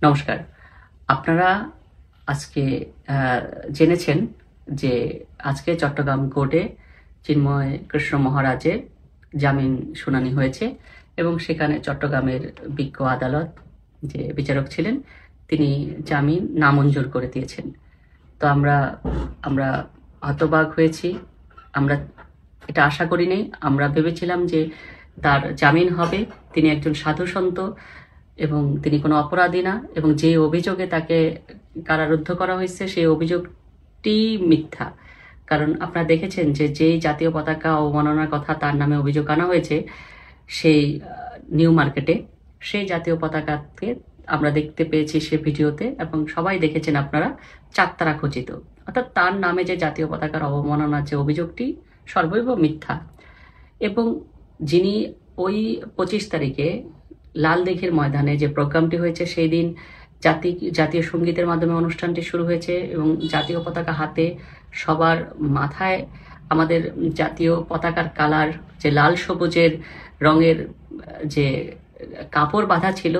নমস্কার। আপনারা আজকে জেনেছেন যে আজকে চট্টগ্রাম কোর্টে চিন্ময় কৃষ্ণ মহারাজের জামিন শুনানি হয়েছে এবং সেখানে চট্টগ্রামের বিজ্ঞ আদালত যে বিচারক ছিলেন তিনি জামিন নামঞ্জুর করে দিয়েছেন। তো আমরা আমরা হতবাক হয়েছি। আমরা এটা আশা করিনি। আমরা ভেবেছিলাম যে তার জামিন হবে, তিনি একজন সাধুসন্ত এবং তিনি কোনো অপরাধী না, এবং যে অভিযোগে তাকে কারারুদ্ধ করা হয়েছে সেই অভিযোগটি মিথ্যা। কারণ আপনারা দেখেছেন যে যেই জাতীয় পতাকা অবমাননার কথা তার নামে অভিযোগ আনা হয়েছে সেই নিউ মার্কেটে, সেই জাতীয় পতাকাকে আমরা দেখতে পেয়েছি সে ভিডিওতে, এবং সবাই দেখেছেন আপনারা, চারতারা খচিত। অর্থাৎ তার নামে যে জাতীয় পতাকার অবমাননার যে অভিযোগটি সর্বৈব মিথ্যা। এবং যিনি ওই 25 তারিখে লালদিঘির ময়দানে যে প্রোগ্রামটি হয়েছে সেই দিন জাতীয় সঙ্গীতের মাধ্যমে অনুষ্ঠানটি শুরু হয়েছে এবং জাতীয় পতাকা হাতে সবার মাথায় আমাদের জাতীয় পতাকার কালার যে লাল সবুজের রঙের যে কাপড় বাঁধা ছিল,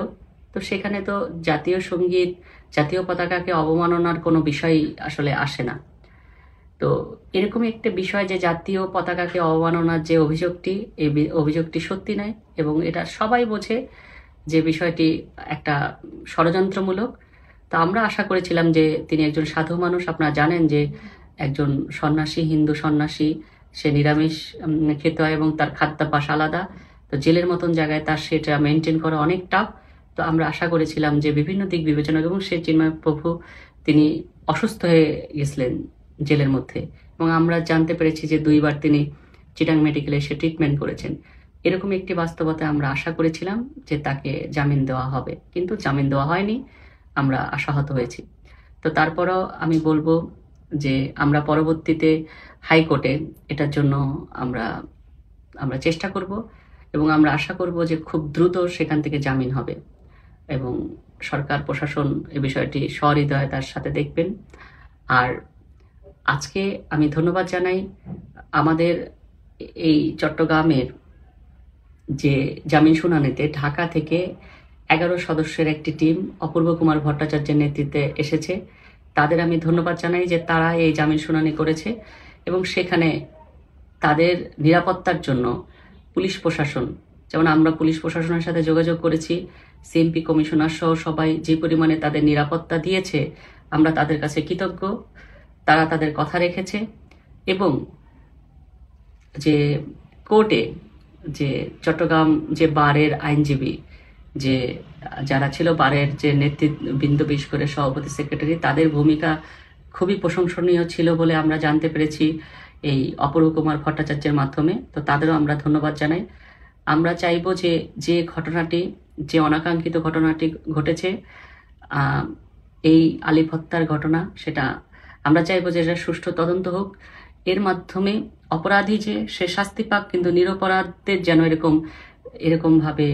তো সেখানে তো জাতীয় সঙ্গীত জাতীয় পতাকাকে অবমাননার কোনো বিষয় আসলে আসে না। তো এরকমই একটা বিষয় যে জাতীয় পতাকাকে অবমাননার যে অভিযোগটি, এই অভিযোগটি সত্যি নয় এবং এটা সবাই বোঝে যে বিষয়টি একটা ষড়যন্ত্রমূলক। তা আমরা আশা করেছিলাম যে তিনি একজন সাধু মানুষ। আপনারা জানেন যে একজন সন্ন্যাসী, হিন্দু সন্ন্যাসী, সে নিরামিষ খেতে হয় এবং তার খাদ্যাভ্যাস আলাদা। তো জেলের মতন জায়গায় তার সেটা মেনটেন করা অনেক টাফ। তো আমরা আশা করেছিলাম যে বিভিন্ন দিক বিবেচনা, এবং সে চিন্ময় প্রভু তিনি অসুস্থ হয়ে গেছিলেন জেলের মধ্যে, এবং আমরা জানতে পেরেছি যে 2বার তিনি চিটাং মেডিকেলে এসে ট্রিটমেন্ট করেছেন। এরকম একটি বাস্তবতায় আমরা আশা করেছিলাম যে তাকে জামিন দেওয়া হবে, কিন্তু জামিন দেওয়া হয়নি। আমরা আশাহত হয়েছি। তো তারপরও আমি বলবো যে আমরা পরবর্তীতে হাইকোর্টে এটার জন্য আমরা চেষ্টা করব এবং আমরা আশা করব যে খুব দ্রুত সেখান থেকে জামিন হবে এবং সরকার প্রশাসন এ বিষয়টি সহৃদয়তার সাথে দেখবেন। আর আজকে আমি ধন্যবাদ জানাই আমাদের এই চট্টগ্রামের যে জামিন শুনানিতে ঢাকা থেকে 11 সদস্যের একটি টিম অপূর্ব কুমার ভট্টাচার্যের নেতৃত্বে এসেছে। তাদের আমি ধন্যবাদ জানাই যে তারা এই জামিন শুনানি করেছে এবং সেখানে তাদের নিরাপত্তার জন্য পুলিশ প্রশাসন, যেমন আমরা পুলিশ প্রশাসনের সাথে যোগাযোগ করেছি, সিএমপি কমিশনার সহ সবাই যে পরিমাণে তাদের নিরাপত্তা দিয়েছে আমরা তাদের কাছে কৃতজ্ঞ। তারা তাদের কথা রেখেছে এবং যে কোর্টে যে চট্টগ্রাম যে বারের আইনজীবী যে যারা ছিল, বারের যে নেতৃবৃন্দ, বিশেষ করে সভাপতি, সেক্রেটারি, তাদের ভূমিকা খুবই প্রশংসনীয় ছিল বলে আমরা জানতে পেরেছি এই অপূর্ব কুমার ভট্টাচার্যের মাধ্যমে। তো তাদেরও আমরা ধন্যবাদ জানাই। আমরা চাইব যে যে ঘটনাটি, যে অনাকাঙ্ক্ষিত ঘটনাটি ঘটেছে, এই আলিফ হত্যার ঘটনা, সেটা আমরা চাইব যে এটা সুষ্ঠু তদন্ত হোক। এর মাধ্যমে অপরাধী যে সে শাস্তি পাক, কিন্তু নিরপরাধদের যেন এরকমভাবে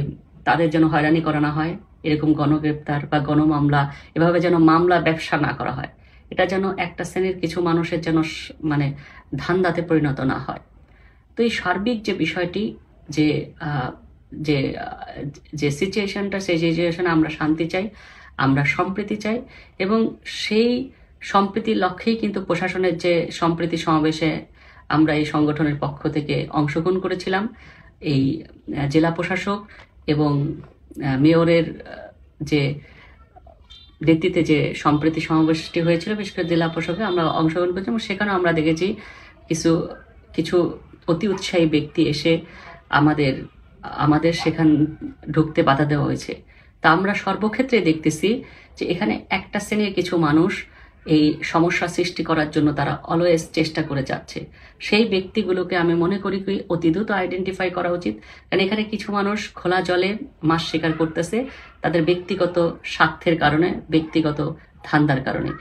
তাদের যেন হয়রানি করা না হয়, এরকম গণগ্রেপ্তার বা গণমামলা, এভাবে যেন মামলা ব্যবসা না করা হয়। এটা যেন একটা শ্রেণীর কিছু মানুষের যেন মানে ধান্দাতে পরিণত না হয়। তো এই সার্বিক যে বিষয়টি, যে যে যে সিচুয়েশনটা, সেই সিচুয়েশনে আমরা শান্তি চাই, আমরা সম্প্রীতি চাই, এবং সেই সম্প্রীতির লক্ষ্যেই কিন্তু প্রশাসনের যে সম্প্রীতি সমাবেশে আমরা এই সংগঠনের পক্ষ থেকে অংশগ্রহণ করেছিলাম। এই জেলা প্রশাসক এবং মেয়রের যে নেতৃত্বে যে সম্প্রীতি সমাবেশটি হয়েছিল, বিশেষ করে জেলা প্রশাসকে আমরা অংশগ্রহণ করেছি, এবং সেখানে আমরা দেখেছি কিছু অতি উৎসাহী ব্যক্তি এসে আমাদের সেখান ঢুকতে বাধা দেওয়া হয়েছে। তা আমরা সর্বক্ষেত্রে দেখতেছি যে এখানে একটা শ্রেণীর কিছু মানুষ এই সমস্যা সৃষ্টি করার জন্য তারা অলওয়েজ চেষ্টা করে যাচ্ছে। সেই ব্যক্তিগুলোকে আমি মনে করি কি অতি দ্রুত আইডেন্টিফাই করা উচিত, কারণ এখানে কিছু মানুষ খোলা জলে মাছ শিকার করতেছে তাদের ব্যক্তিগত স্বার্থের কারণে, ব্যক্তিগত ধান্দার কারণে।